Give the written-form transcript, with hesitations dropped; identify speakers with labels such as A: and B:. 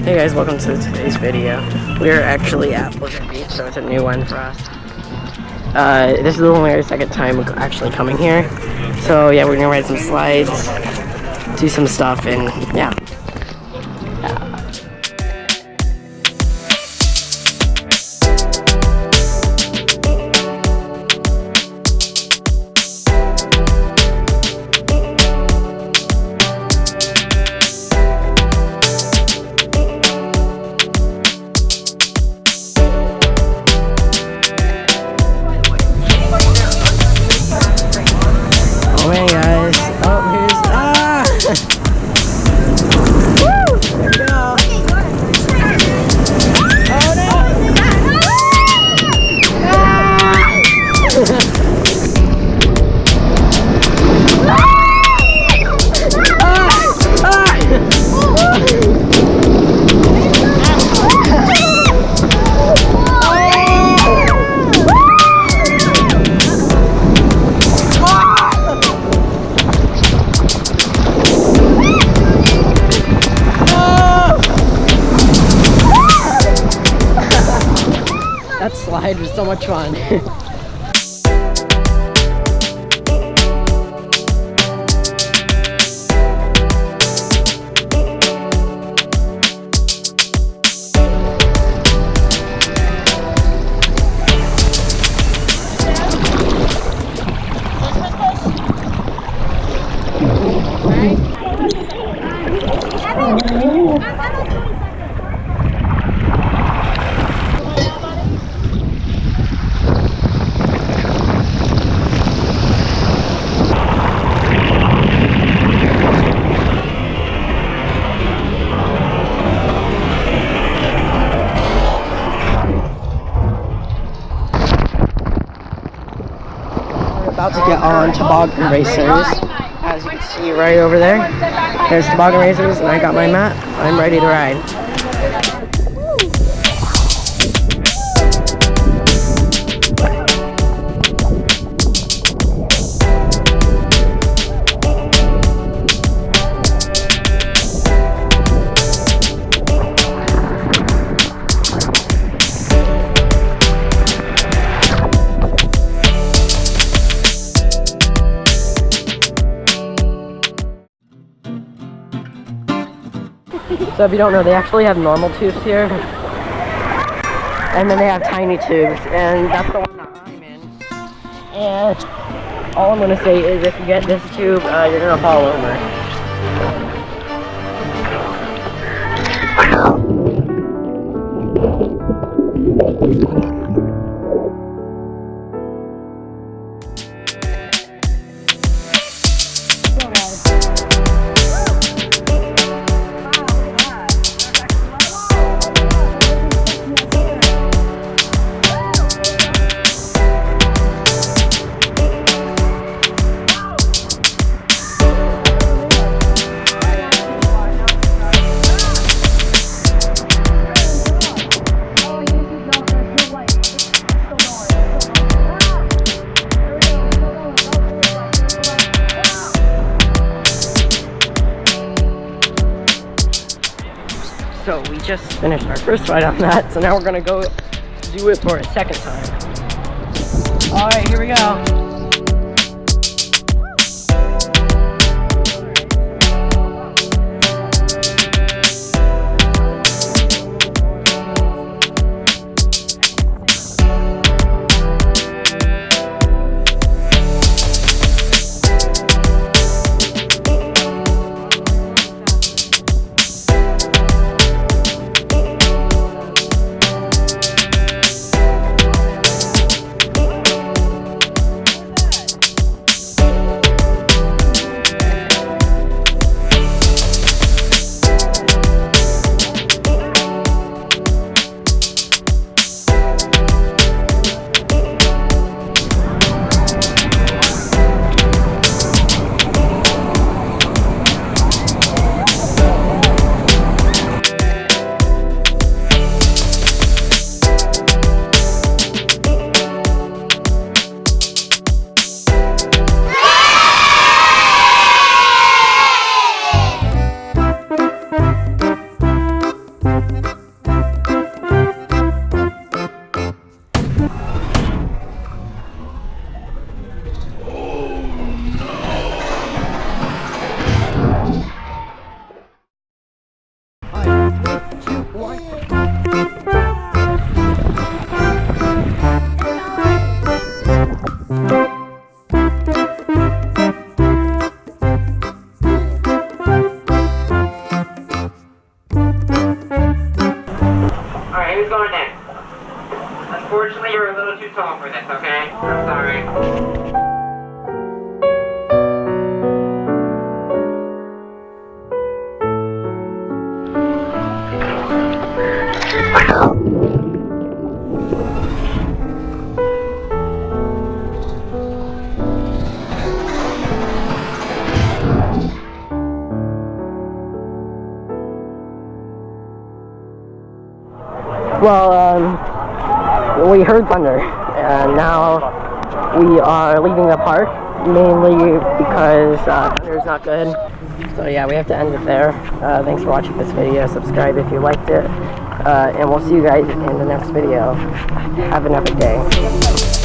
A: Hey guys, welcome to today's video. We're actually at Pleasant Beach, so it's a new one for us. This is only our second time actually coming here. So yeah, we're gonna ride some slides, do some stuff, and yeah. That slide was so much fun. About to get on toboggan racers, as you can see right over there. There's toboggan racers, and I got my mat. I'm ready to ride. So if you don't know, they actually have normal tubes here, and then they have tiny tubes, and that's the one that I'm in. And all I'm gonna say is, if you get this tube, you're gonna fall over. So we just finished our first ride on that, so now we're gonna go do it for a second time. Alright, here we go.
B: you're a little too tall for this, okay? I'm sorry.
A: Well, we heard thunder, and now we are leaving the park, mainly because thunder's not good. So yeah, we have to end it there. Thanks for watching this video. Subscribe if you liked it, and we'll see you guys in the next video. Have an epic day.